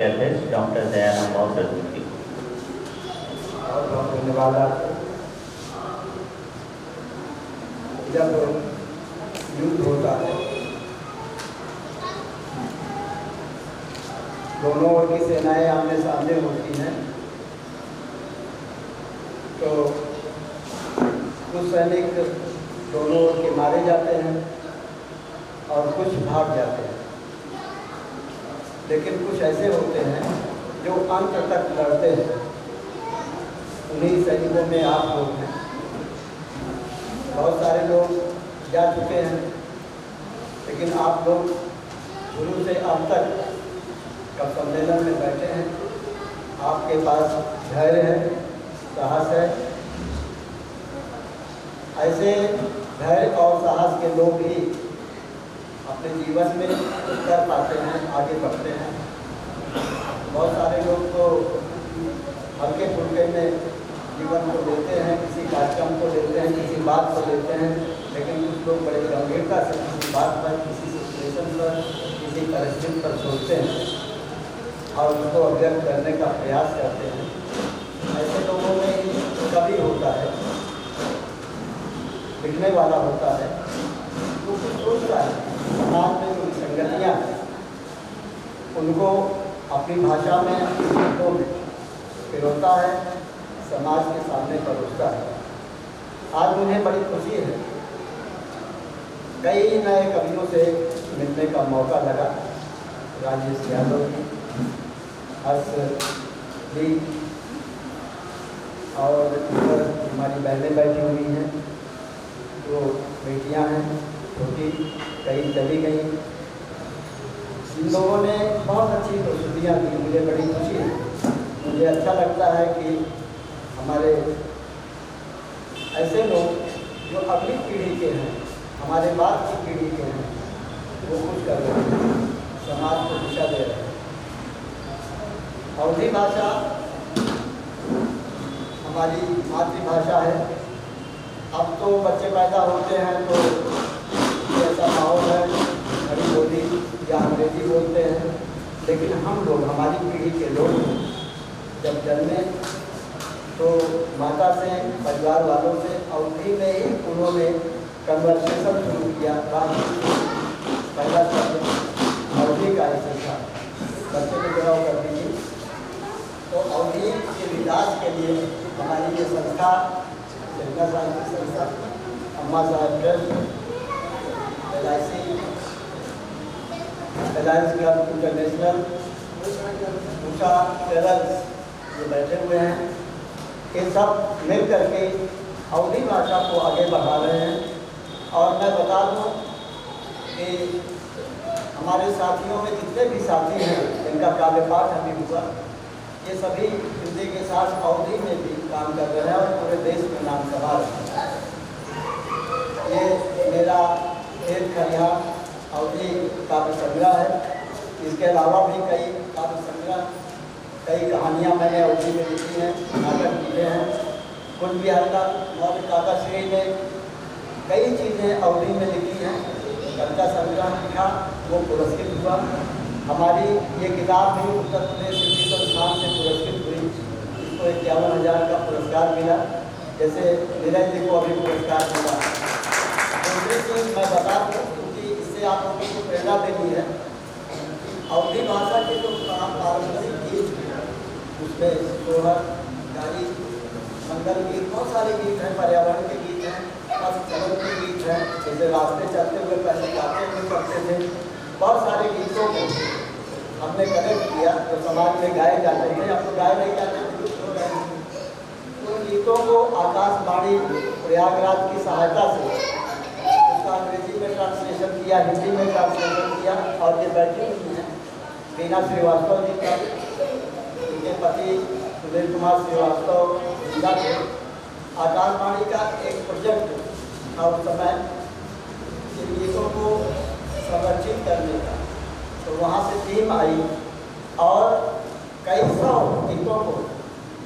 Doctor Dayanand Saraswati. बहुत बहुत धन्यवाद आपको। जब युद्ध होता है, दोनों ओर की सेनाएं आमने सामने होती हैं, तो कुछ सैनिक दोनों ओर के मारे जाते हैं और कुछ भाग जाते हैं। लेकिन कुछ ऐसे होते हैं जो अंत तक लड़ते हैं। उन्हीं सैनिकों में आप लोग हैं। बहुत सारे लोग जा चुके हैं, लेकिन आप लोग शुरू से अब तक कब सम्मेलन में बैठे हैं। आपके पास धैर्य है, साहस है। ऐसे धैर्य और साहस के लोग ही अपने जीवन में कर पाते हैं, आगे बढ़ते हैं। बहुत सारे लोग तो हल्के फुल्के में जीवन को लेते हैं, किसी कार्यक्रम को लेते हैं, किसी बात को लेते हैं, लेकिन कुछ लोग बड़े गंभीरता से किसी बात पर, किसी सिचुएशन पर, किसी परिस्थिति पर सोचते हैं और उसको अभिव्यक्त करने का प्रयास करते हैं। ऐसे लोगों में ही कवि होता है, लिखने वाला होता है, तो कुछ सोचता है। समाज में जो विसंगतियाँ हैं उनको अपनी भाषा में, शब्दों में पिरोता है, समाज के सामने परोसता है। आज मुझे बड़ी खुशी है, कई नए कवियों से मिलने का मौका लगा। राजेश यादव जी, हर्ष जी और हमारी बहनें बैठी हुई हैं, जो बेटियां हैं छोटी, कई चली गई। इन लोगों ने बहुत अच्छी प्रस्तुतियाँ दी, मुझे बड़ी खुशी है। मुझे अच्छा लगता है कि हमारे ऐसे लोग जो अगली पीढ़ी के हैं, हमारे बाद की पीढ़ी के हैं, वो कुछ कर रहे हैं, समाज को दिशा दे रहे हैं। अवधी भाषा हमारी मातृभाषा है। अब तो बच्चे पैदा होते हैं तो ऐसा माहौल है, खड़ी बोली या अंग्रेजी बोलते हैं, लेकिन हम लोग, हमारी पीढ़ी के लोग जब जन्मे तो माता से, परिवार वालों से अवधी में ही उन्होंने कन्वर्सेशन शुरू किया। पहला शब्द अवधी का ही सीखा। बच्चे को जुड़ाव कर दीजिए। तो अवधी के विकास के लिए हमारी ये संस्था, चंदा साहब की संस्था, अम्मा साहब trust, Allianz club international, Usha travels, ये बैठे हुए हैं, ये सब मिल करके अवधी भाषा को आगे बढ़ा रहे हैं। और मैं बता दूं कि हमारे साथियों में जितने भी साथी हैं जिनका काव्य पाठ अभी हुआ, ये सभी हिंदी के साथ अवधी में भी काम कर रहे हैं और पूरे देश में नाम कमा रहे हैं। ये मेरा खेत खलिहान अवधी काव्य संग्रह है। इसके अलावा भी कई काव्य संग्रह, कई कहानियाँ मैंने अवधी में लिखी हैं, नाटक लिखे हैं। कुछ भी हल्का मौर्य काकाश्री ने कई चीज़ें अवधी में लिखी हैं। कविता संग्रह लिखा, वो पुरस्कृत हुआ। हमारी ये किताब भी उत्तर प्रदेश हिंदी संस्थान से पुरस्कृत हुई। इसको 51,000 का पुरस्कार मिला, जैसे नीरज जी को अभी पुरस्कार मिला। दूसरी चीज़ मैं बता दूँ, क्योंकि इससे आप लोगों को प्रेरणा देनी है। अवधी भाषा के जो पारंपरिक गीत हैं, उसमें सोहर, गाली, मंगल गीत, बहुत सारे गीत हैं, पर्यावरण के गीत हैं, चलन के गीत हैं, जैसे रास्ते चलते हुए पहले गाते हुए करते थे। बहुत सारे गीतों को हमने कलेक्ट किया जो समाज में गाए जाते थे, अब तो गाए नहीं जाते थे, हो रहे हैं। उन गीतों को आकाशवाणी प्रयागराज की सहायता से उसका अंग्रेजी में ट्रांसलेशन किया, हिंदी में ट्रांसलेशन किया। और ये बैठी हुई हैं मीना श्रीवास्तव जी का, उनके पति सुनील कुमार श्रीवास्तव जिला थे। आकाशवाणी का एक प्रोजेक्ट था उस समय इन गीतों को संरक्षित करने का, तो वहाँ से टीम आई और कई सौ गीतों को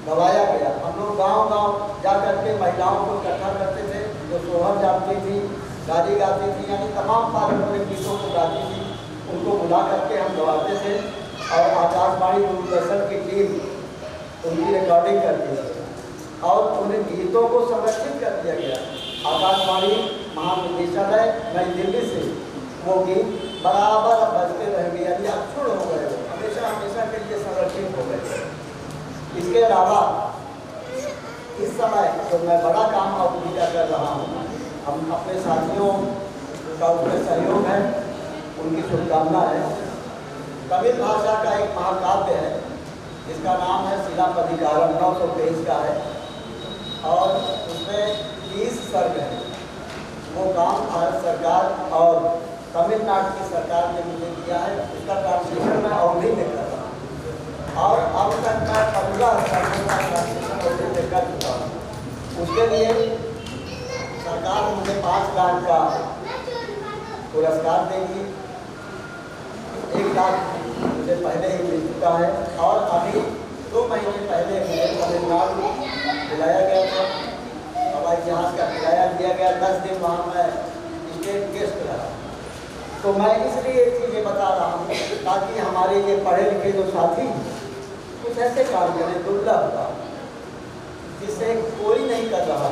गवाया गया। हम लोग गांव-गांव जा करके महिलाओं को इकट्ठा करते थे, जो सोहर जानती थी, गाली गाती थी, यानी तमाम पारंपरिक गीतों को गाती थी, उनको बुला करके हम गवाते थे। और आकाशवाणी दूरदर्शन की टीम उनकी रिकॉर्डिंग करती है और उन गीतों को संरक्षित कर दिया गया। आकाशवाणी महानिदेशालय नई दिल्ली से वो गीत बराबर बजते रह गए, यानी अक्षुण हो गए, हमेशा हमेशा के लिए संरक्षित हो गए। इसके अलावा इस समय जो मैं बड़ा काम अब पूरा कर रहा हूँ, हम अपने साथियों का उसमें सहयोग है, उनकी शुभकामना है। तमिल भाषा का एक महाकाव्य है जिसका नाम है शिलापधिकारम, 900 पेज का है और उसमें 30 सर्ग है। वो काम भारत सरकार और तमिलनाडु की सरकार ने मुझे दिया है, उसका ट्रांसलेशन मैं अवधि में कर रहा हूँ और अब तक मैं 15 सर्गों का ट्रांसलेशन अवधि में कर चुका हूँ। उसके लिए सरकार मुझे 5 लाख का पुरस्कार देगी। 1 लाख मुझे पहले ही मिल चुका है और अभी 2 महीने पहले मुझे तमिलनाडु बुलाया गया था, हवाई जहाज़ का किराया दिया गया, 10 दिन वहाँ मैं स्टेट गेस्ट रहा। तो मैं इसलिए ये चीज़ें बता रहा हूँ ताकि हमारे ये पढ़े लिखे जो साथी कुछ ऐसे काम करें दुर्लभ काम, जिससे कोई नहीं कर रहा,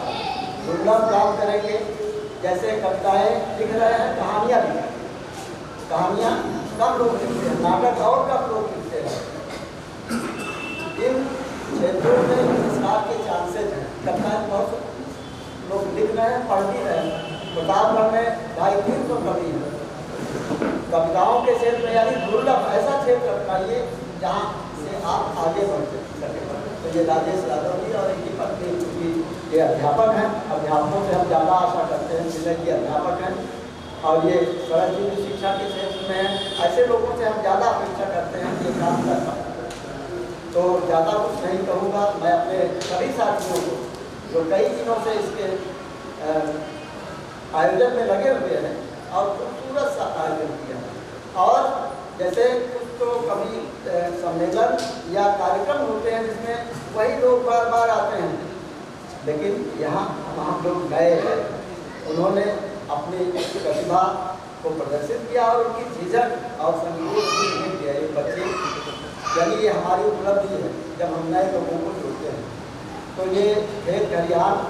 दुर्लभ काम करेंगे। जैसे कविताएँ लिख रहे हैं, कहानियाँ लिख रहे हैं, कहानियाँ कम लोग लिखते हैं, नाटक और कम लोग लिखते हैं। इन क्षेत्रों में संस्कार के चांसेज हैं, कविताएँ बहुत लोग लिख रहे हैं, पढ़ भी रहे हैं। प्रतापगढ़ में 250-300 कवि हैं कविताओं के क्षेत्र में, यानी दुर्लभ ऐसा क्षेत्र अपनाइए जहाँ से आप आगे बढ़ सकें। तो ये राजेश यादव जी और इनकी पत्नी, क्योंकि ये अध्यापक हैं, अध्यापकों से हम ज़्यादा आशा करते हैं, जिले के अध्यापक हैं और ये शरद जी भी शिक्षा के क्षेत्र में हैं, ऐसे लोगों से हम ज़्यादा अपेक्षा करते हैं कि ये काम कर पाए। तो ज़्यादा कुछ नहीं कहूँगा, मैं अपने सभी साथियों को जो कई दिनों से इसके आयोजन में लगे हुए हैं और खूबसूरत सा आयोजन किया है। और जैसे कुछ तो कभी सम्मेलन या कार्यक्रम होते हैं जिसमें वही लोग बार बार आते हैं, लेकिन यहाँ हम लोग नए हैं, उन्होंने अपनी प्रतिभा को प्रदर्शित किया और उनकी झिझक और संकोच भी नहीं किया। ये बच्चे, यानी ये हमारी उपलब्धि है जब हम नए लोगों को जोड़ते हैं। तो ये खेत खलिहान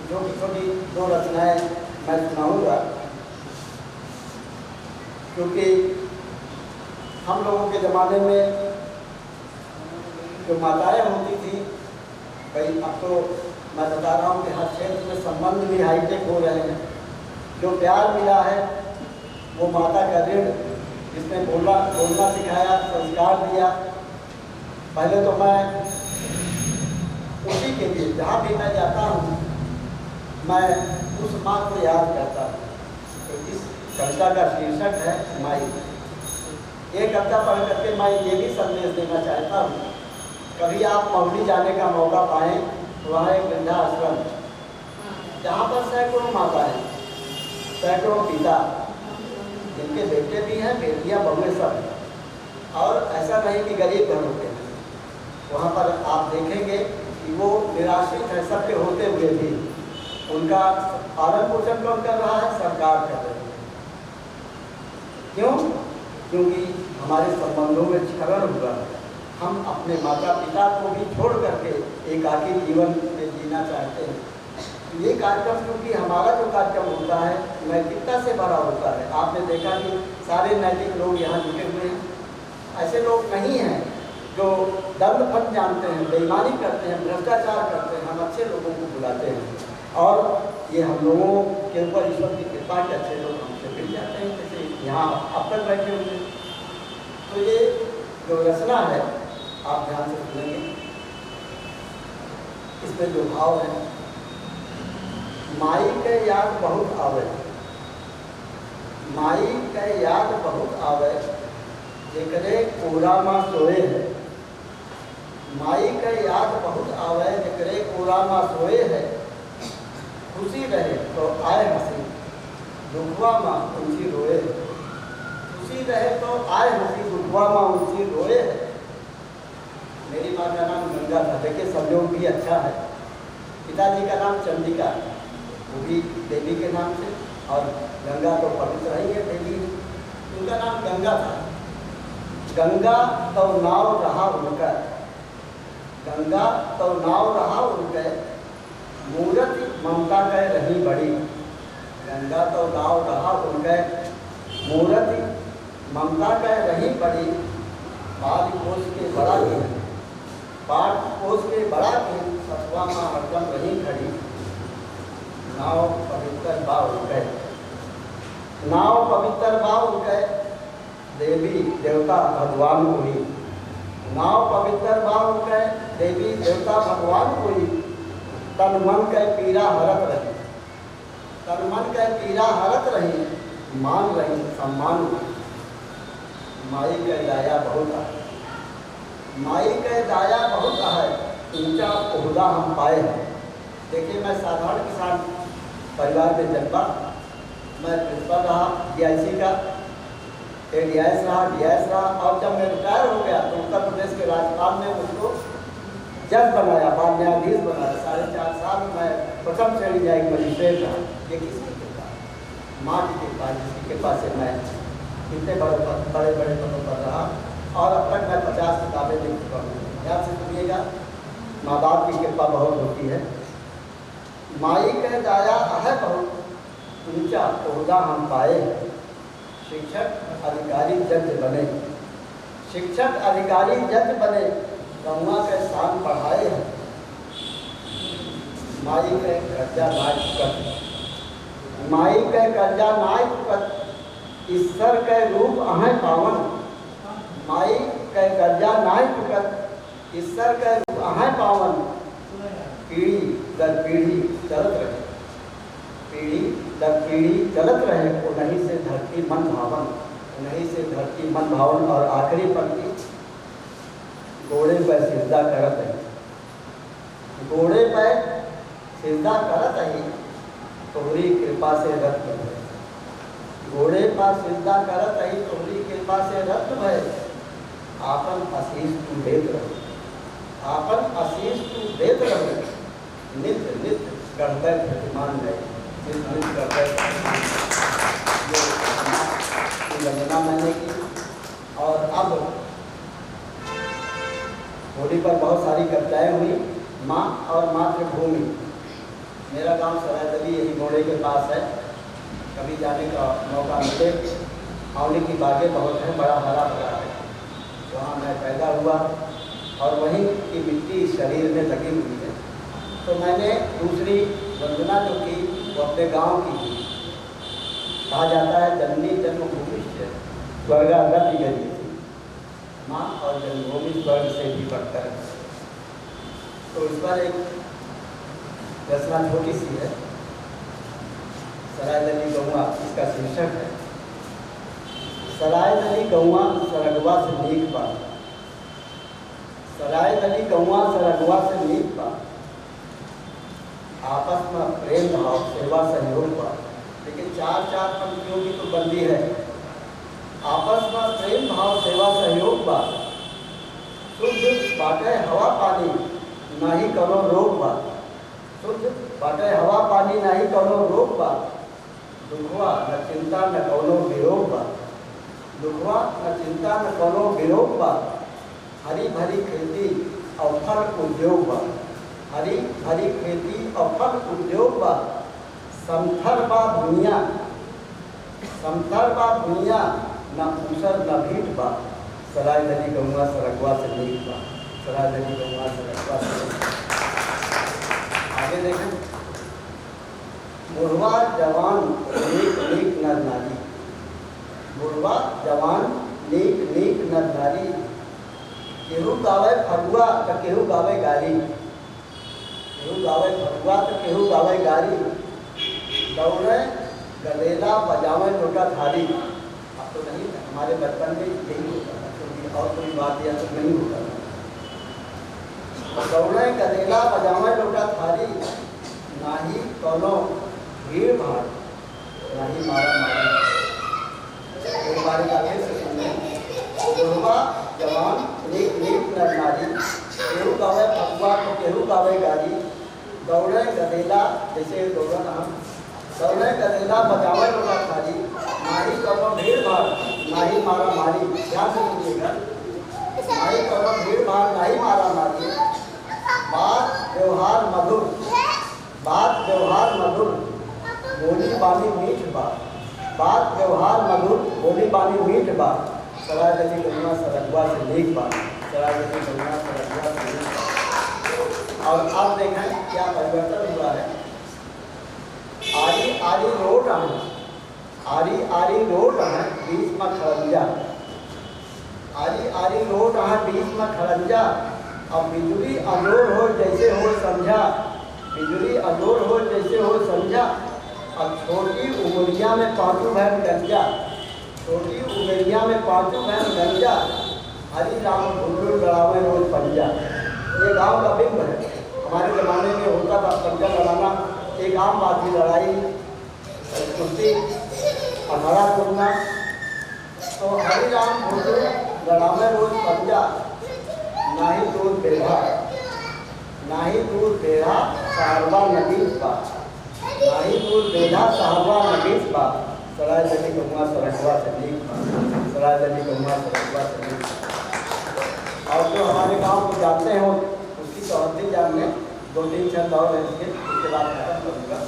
जो छोटी 2 रचनाएँ मैं सुनाऊँगा, क्योंकि हम लोगों के ज़माने में जो माताएँ होती थी, भाई अब तो मैं बता रहा हूँ कि हर क्षेत्र में संबंध भी हाईटेक हो रहे हैं। जो प्यार मिला है वो माता का ऋण, जिसने बोलना सिखाया, संस्कार दिया। पहले तो मैं उसी के लिए जहाँ भी मैं जाता हूँ मैं उस माँ को याद करता हूँ। तो इस कविता का शीर्षक है माई। ये कविता पढ़ करके मैं ये भी संदेश देना चाहता हूँ, कभी आप महुली जाने का मौका पाएँ, वहाँ एक वृद्धाश्रम जहाँ पर सैकड़ों माताएँ, सैकड़ों पिता, जिनके बेटे भी हैं, बेटियाँ, बहुएं सब, और ऐसा नहीं कि गरीब घरों के हैं। वहाँ पर आप देखेंगे कि वो निराश्रित है, सबके होते हुए भी उनका पालन पोषण कौन कर रहा है? सरकार कर रही है। क्यों? क्योंकि हमारे संबंधों में क्षरण हुआ है। हम अपने माता पिता को भी छोड़ करके एकाकी जीवन में जीना चाहते हैं। ये कार्यक्रम, क्योंकि हमारा जो कार्यक्रम होता है नैतिकता से भरा होता है। आपने देखा कि सारे नैतिक लोग यहाँ जुटे हुए हैं, ऐसे लोग नहीं हैं जो दंड जानते हैं, बेईमानी करते हैं, भ्रष्टाचार करते हैं। हम अच्छे लोगों को बुलाते हैं और ये हम लोगों के ऊपर ईश्वर की कृपा के अच्छे लोग हमसे मिल जाते हैं, जैसे यहाँ अब तक बैठे हुए। तो ये जो रचना है आप ध्यान से सुनेंगे, इसमें जो भाव है, माई के याद बहुत आवे, माई के याद बहुत आवे, जेकरे कोरा माँ सोए है। माई के याद बहुत आवे, जेकरे कोरा माँ सोए है। खुशी रहे तो आए हंसी, दुखवा माँ उनसी रोए है। खुशी रहे तो आए हंसी, दुखवा माँ उनसी रोए है। मेरी माँ का नाम गंगा था, देखिए संयोग भी अच्छा है। पिताजी का नाम चंडिका, वो भी देवी के नाम से, और गंगा तो पवित्र ही है देवी, उनका नाम गंगा था। गंगा तो नाव रहा उनका, गंगा तो नाव रहा उनके, मूरत ममता कह रही बड़ी। गंगा तो नाव रहा उनके, मूरत ममता कह रही बड़ी। बाल कोस के बड़ा की, पाठ कोस के बड़ा की, सतवा माँ हरदम रही खड़ी। नाव पवित्र बाव उनके, नाव पवित्र बाव उनके, देवी देवता भगवान कोई। नाव पवित्र बाव उनके, देवी देवता भगवान कोई। तन मन के पीरा हरत रही, तन मन के पीरा हरत रही। मान रही सम्मान हुई। माई के दाया बहुत है, माई के दाया बहुत है, ऊंचा ओहदा हम पाए हैं। देखिए, मैं साधारण किसान परिवार में जन्मा। मैं प्रिंसिपल रहा DIC का, ADIS रहा, DIS रहा, और जब मैं रिटायर हो गया तो उत्तर प्रदेश के राज्यपाल ने मुझको जज बनाया, बाद न्यायाधीश बनाया। 4.5 साल मैं प्रथम श्रेणी न्यायिक मजिस्ट्रेट रहा। ये किसकी कृपा? माँ की कृपा, जिसकी कृपा से मैं इतने बड़े बड़े पदों पर रहा, और अब तक मैं 50 किताबें लिख चुका हूँ। ध्यान से सुनिएगा, माँ बाप की कृपा बहुत होती है। माई के दाया है बहुत, ऊंचा ओहदा हम पाए। शिक्षक अधिकारी जज बने, शिक्षक अधिकारी जज बने, गौवा के स्थान पढ़ाए हैं। माई के कर्जा नाय चुकत, माई के कर्जा नाय चुकत, ईश्वर के रूप अहें पावन। माई के कर्जा नाय चुकत, ईश्वर के रूप अहें पावन। पीढ़ी दर पीढ़ी चलत रहे, पीढ़ी दर पीढ़ी चलत रहे, उन्हीं से धरती मन भावन, उन्हीं से धरती मन भावन। और आखिरी पंक्ति, घोड़े पर सिजदा करत है, घोड़े पर सिजदा करत है, तोहरी कृपा से रत्न है। घोड़े पर सिजदा करत है, तोहरी कृपा से रत्न है। आपन आशीष तू देत रहे, आपन आशीष तू देत रहे। नित्य नित्य गढ़बे प्रतिमान है, नित्य नित्य गढ़बे वंदना मैंने की। और अब होली पर बहुत सारी कविताएँ हुई। माँ और मातृभूमि, मेरा गांव सरायदली यही घोड़े के पास है। कभी जाने का मौका मिले, आंवले की बागें बहुत हैं, बड़ा हरा भरा है। वहाँ मैं पैदा हुआ और वहीं की मिट्टी शरीर में लगी हुई है। तो मैंने दूसरी वंदना जो की वो अपने गांव की थी। कहा जाता है जननी जन्मभूमि से स्वर्गागति गई थी, माँ और जन्मभूमि स्वर्ग से भी बढ़कर। तो इस पर एक रचना छोटी सी है, सरायदली गौवा, इसका शीर्षक है। सरायदली गौवा सरगवा से नीक बा, सरायदली गौवा सरगवा से नीक बा। आपस में प्रेम भाव सेवा सहयोग बा। लेकिन 4 पंक्तियों की तो बंदी है। आपस में प्रेम भाव सेवा सहयोग बा। शुद्ध बाटे हवा पानी, नाही करो रोग बा। शुद्ध बाटे हवा पानी, नाही करो रोग बा। दुखवा न चिंता न कौनो विरोग बा, दुखवा न चिंता न कौनो विरोग बा। हरी भरी खेती और फल उद्योग बा, हरी भरी खेती और फल उद्योग बा। समथर बा दुनिया, समथर बा दुनिया, न ऊसर न भीट बा। सरायदली गौवा सरगवा से नीक बा, सरायदली गौवा सरगवा से। आगे देखें, बुढ़वा जवान नीक नीक नर नारी, बुढ़वा जवान नीक नीक नर नारी। केहू गावे फगुआ तो केहू गावे गारी, केहू गावे फगुआ तो केहू गावे गारी। दौड़े गलेला बजावे लोटा थारी। अब तो नहीं, हमारे बचपन में यही होता था, क्योंकि और कोई बात या तो नहीं होता था। दौड़े गलेला बजावे लोटा थारी, ना ही कौनो भीड़ भाड़, ना ही मारा मारी। एक बार का फिर से सुनने, बुढ़वा जवान नीक नीक नर नारी। केहू गावे फगुआ तो केहू गावे गारी। दौड़े गदेला, जैसे दौड़ना हम, दौड़े गदेला बजावे लोटा थारी, ना ही कौनो भीड़ भाड़, नाही मारा मारी, ध्यान से सुनिएगा, नाही करो भीड़ भाड़, नहीं मारा मारी, बात व्यवहार मधुर, बात व्यवहार मधुर, बोली बानी मीठ बात, बात व्यवहार मधुर, बोली बानी मीठ बात, सराय गली गंगा सरगवा से नीक बात, सराय गली गंगा सरगवा से नीक बात। और आप देखें क्या परिवर्तन हुआ है। आरी आरी रोड है, आरी आरी रोड है, बीच में खरंजा, आरी आरी रोड है, बीच में खरंजा। अब बिजली अजोर हो जैसे हो समझा, बिजली अजोर हो जैसे हो समझा। अब छोटी उमरिया में पाँचों बहन गंजा, छोटी उमरिया में पाँचों बहन गंजा, हरी राम गुल्लू लड़ावे रोज पंजा। ये गांव का बिंब है। हमारे ज़माने में होता था पंजा लड़ाना, एक आम बात थी, लड़ाई कुश्ती अखाड़ा करना। तो हरी राम गुल्लू लड़ावे रोज पंजा, नाही दूध बेढ़ा, नाही दूध बेढ़ा साहबा नबीस बा, नाही दूध बेढ़ा साहबा नबीस बा, सराय गली गंगा सरगवा से नीक बा, सराय गली गंगा सरगवा से नीक बा। और जो हमारे गांव को जानते हो उसकी चौहत्ती जानने 2-3 छंद और रहेंगे, उसके बाद खत्म करूँगा।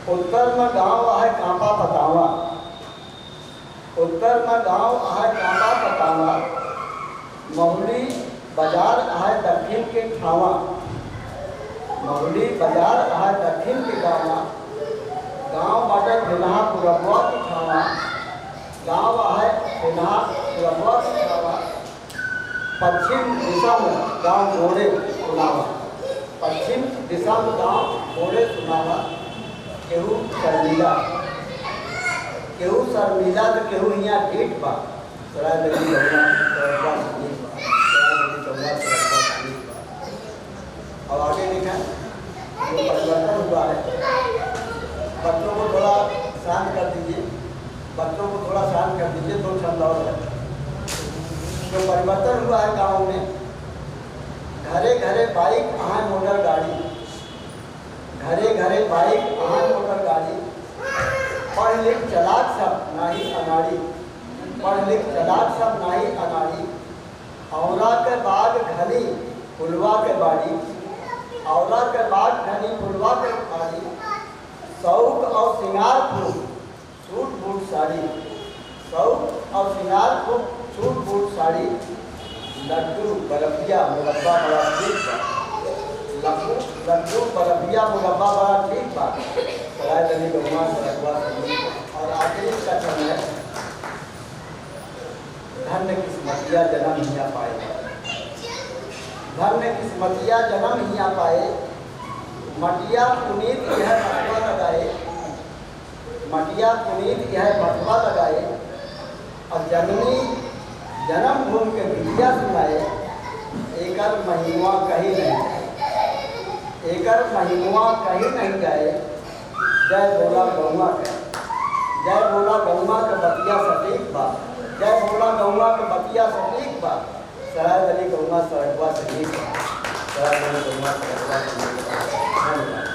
उत्तर में गाँव है कांपा पतावा, उत्तर में गाँव है कांपा पतावा, महुली बाजार है दक्षिण के ठावा, महुली बाजार है दक्षिण के गाँव, गाँव बाटे फिलहा पुरबुआ की ठावा, गाँव है फिलहा पुरबुआ की ठावा। पश्चिम दिशा में गाँव घोड़े सुनावा, पश्चिम दिशा में गाँव घोड़े सुनावा। केहू शर्मिला, केहू शर्मिला तो केहू यहाँ ढीठ बा, सराय गली गंगा सरगवा से नीक बा, सराय गली गंगा सरगवा से नीक बा। और आगे लिखा जो परिवर्तन हुआ है, बच्चों को थोड़ा शांत कर दीजिए, बच्चों को थोड़ा शांत कर दीजिए, 2 छंद और है। जो परिवर्तन हुआ है गाँव में, घरे घरे बाइक आहाँ मोटर गाड़ी, घरे घरे बाइक आहाँ मोटर गाड़ी। पढ़ लिख चलाक सब नाही अनाड़ी, पढ़ लिख चलाक सब नाही अनाड़ी। औरा के बाग घनी फुलवा के बाड़ी, औरा के बाग घनी फुलवा के बाड़ी। शौक और श्रृंगार खूब सूट बूट साड़ी, शौक और श्रृंगार खूब सूट बूट साड़ी। लड्डू बर्फिया मुरब्बा बड़ा ठीक बा, लड्डू बर्फिया मुरब्बा बड़ा ठीक बा, सराय गली गंगा सरगवा से नीक बा। और आखिरी का छंद है, धन्य किस्मतिया जन्म हिया पाए, धन्य किस्मतिया जन्म हिया पाए। मटिया पुनीत यह मटवा लगाए, मटिया पुनीत यह मटवा लगाए। और जननी जन्म भूमि के विद्या सुनाए, एकर महिमा कहीं नहीं जाए, एकर महिमा कहीं नहीं जाए। जय बोला गौमा के, जय बोला गौमा के बतिया सटीक बा, जय बोला गौमा के बतिया सटीक बा, सराय गली गंगा सरगवा से नीक बा, सराय गली गंगा सरगवा से नीक बा। धन्यवाद।